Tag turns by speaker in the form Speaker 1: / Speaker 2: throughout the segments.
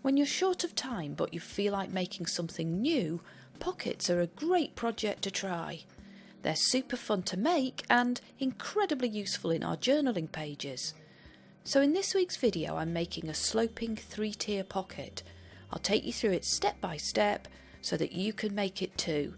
Speaker 1: When you're short of time but you feel like making something new, pockets are a great project to try. They're super fun to make and incredibly useful in our journaling pages. So in this week's video I'm making a sloping 3-tier pocket. I'll take you through it step by step so that you can make it too.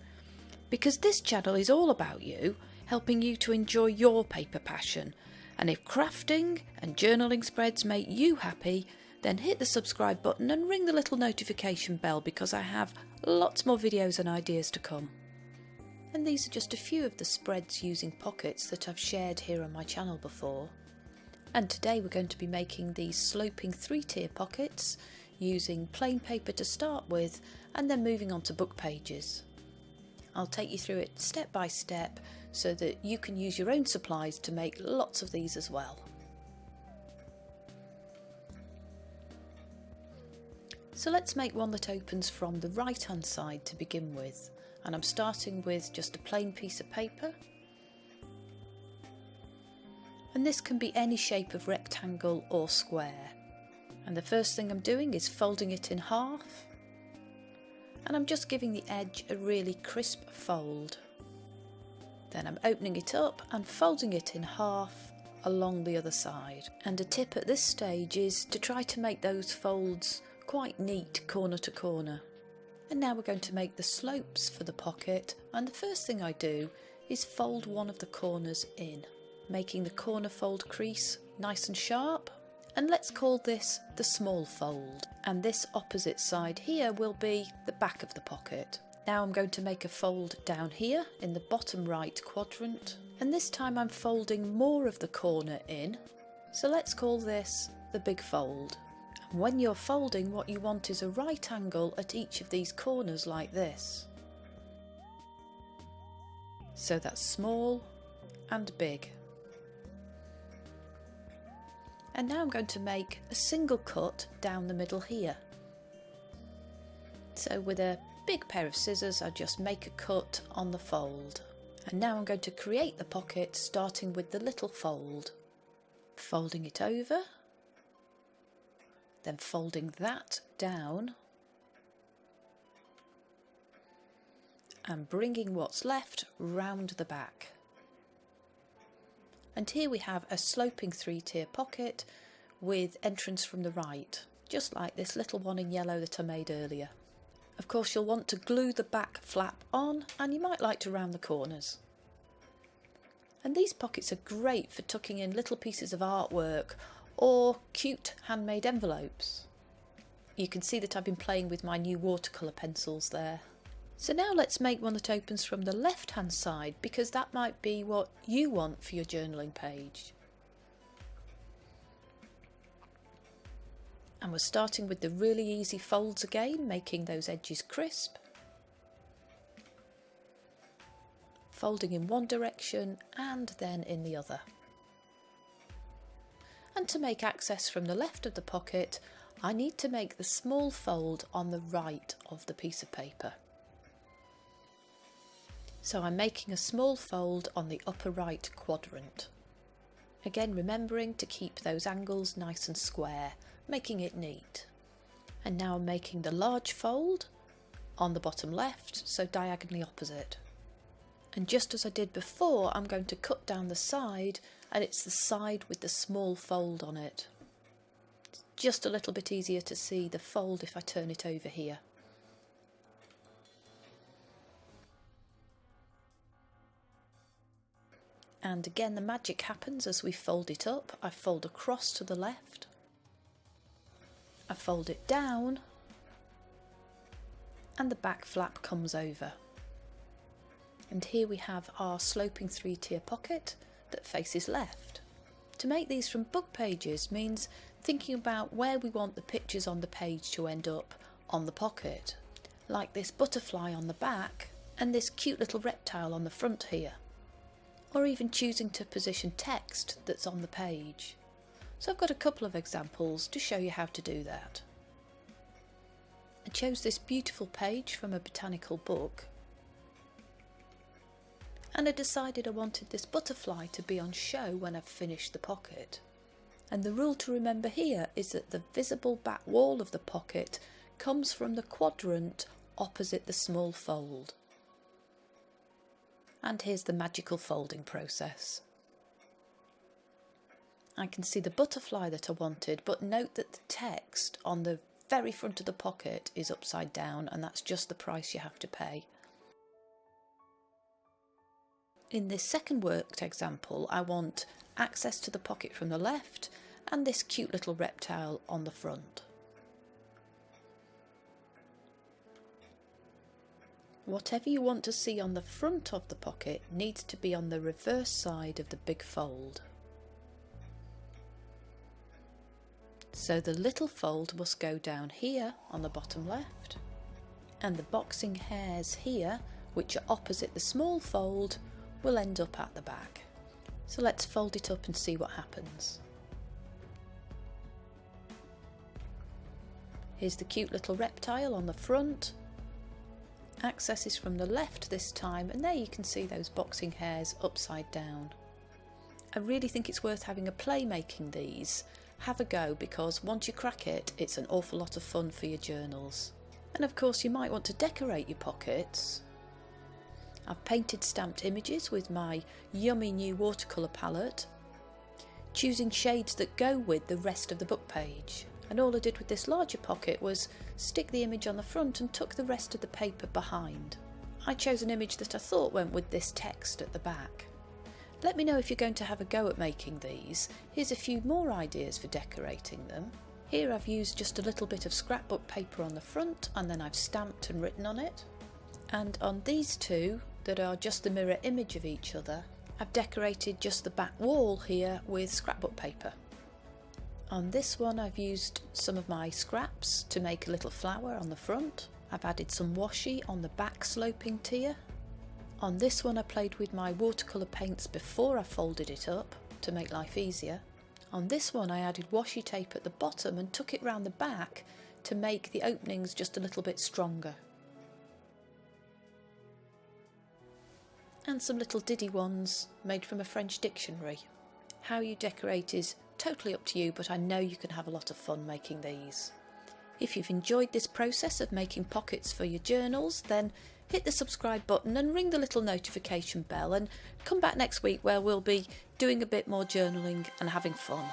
Speaker 1: Because this channel is all about you, helping you to enjoy your paper passion. And if crafting and journaling spreads make you happy, then hit the subscribe button and ring the little notification bell because I have lots more videos and ideas to come. And these are just a few of the spreads using pockets that I've shared here on my channel before. And today we're going to be making these sloping 3-tier pockets using plain paper to start with and then moving on to book pages. I'll take you through it step by step so that you can use your own supplies to make lots of these as well. So let's make one that opens from the right hand side to begin with, and I'm starting with just a plain piece of paper. And this can be any shape of rectangle or square. And the first thing I'm doing is folding it in half. And I'm just giving the edge a really crisp fold. Then I'm opening it up and folding it in half along the other side. And a tip at this stage is to try to make those folds quite neat corner to corner. And now we're going to make the slopes for the pocket, and the first thing I do is fold one of the corners in, making the corner fold crease nice and sharp. And let's call this the small fold, and this opposite side here will be the back of the pocket. Now I'm going to make a fold down here in the bottom right quadrant, and this time I'm folding more of the corner in, so let's call this the big fold. And when you're folding, what you want is a right angle at each of these corners like this. So that's small and big. And now I'm going to make a single cut down the middle here. So with a big pair of scissors I just make a cut on the fold. And now I'm going to create the pocket starting with the little fold. Folding it over, then folding that down and bringing what's left round the back. And here we have a sloping 3-tier pocket with entrance from the right, just like this little one in yellow that I made earlier. Of course you'll want to glue the back flap on, and you might like to round the corners. And these pockets are great for tucking in little pieces of artwork or cute handmade envelopes. You can see that I've been playing with my new watercolour pencils there. So now let's make one that opens from the left hand side, because that might be what you want for your journaling page. And we're starting with the really easy folds again, making those edges crisp. Folding in one direction and then in the other. And to make access from the left of the pocket, I need to make the small fold on the right of the piece of paper. So I'm making a small fold on the upper right quadrant. Again, remembering to keep those angles nice and square, making it neat. And now I'm making the large fold on the bottom left, so diagonally opposite. And just as I did before, I'm going to cut down the side, and it's the side with the small fold on it. It's just a little bit easier to see the fold if I turn it over here. And again the magic happens as we fold it up. I fold across to the left, I fold it down, and the back flap comes over. And here we have our sloping 3-tier pocket that faces left. To make these from book pages means thinking about where we want the pictures on the page to end up on the pocket, like this butterfly on the back and this cute little reptile on the front here. Or even choosing to position text that's on the page. So I've got a couple of examples to show you how to do that. I chose this beautiful page from a botanical book, and I decided I wanted this butterfly to be on show when I've finished the pocket. And the rule to remember here is that the visible back wall of the pocket comes from the quadrant opposite the small fold. And here's the magical folding process. I can see the butterfly that I wanted, but note that the text on the very front of the pocket is upside down, and that's just the price you have to pay. In this second worked example, I want access to the pocket from the left and this cute little reptile on the front. Whatever you want to see on the front of the pocket needs to be on the reverse side of the big fold. So the little fold must go down here on the bottom left, and the boxing hairs here, which are opposite the small fold, will end up at the back. So let's fold it up and see what happens. Here's the cute little reptile on the front. Access is from the left this time, and there you can see those boxing hairs upside down. I really think it's worth having a play making these. Have a go, because once you crack it, it's an awful lot of fun for your journals. And of course you might want to decorate your pockets. I've painted stamped images with my yummy new watercolour palette, choosing shades that go with the rest of the book page. And all I did with this larger pocket was stick the image on the front and tuck the rest of the paper behind. I chose an image that I thought went with this text at the back. Let me know if you're going to have a go at making these. Here's a few more ideas for decorating them. Here I've used just a little bit of scrapbook paper on the front, and then I've stamped and written on it. And on these two, that are just the mirror image of each other, I've decorated just the back wall here with scrapbook paper. On this one I've used some of my scraps to make a little flower on the front. I've added some washi on the back sloping tier. On this one I played with my watercolour paints before I folded it up to make life easier. On this one I added washi tape at the bottom and took it round the back to make the openings just a little bit stronger. And some little diddy ones made from a French dictionary. How you decorate is totally up to you, but I know you can have a lot of fun making these. If you've enjoyed this process of making pockets for your journals, then hit the subscribe button and ring the little notification bell, and come back next week where we'll be doing a bit more journaling and having fun.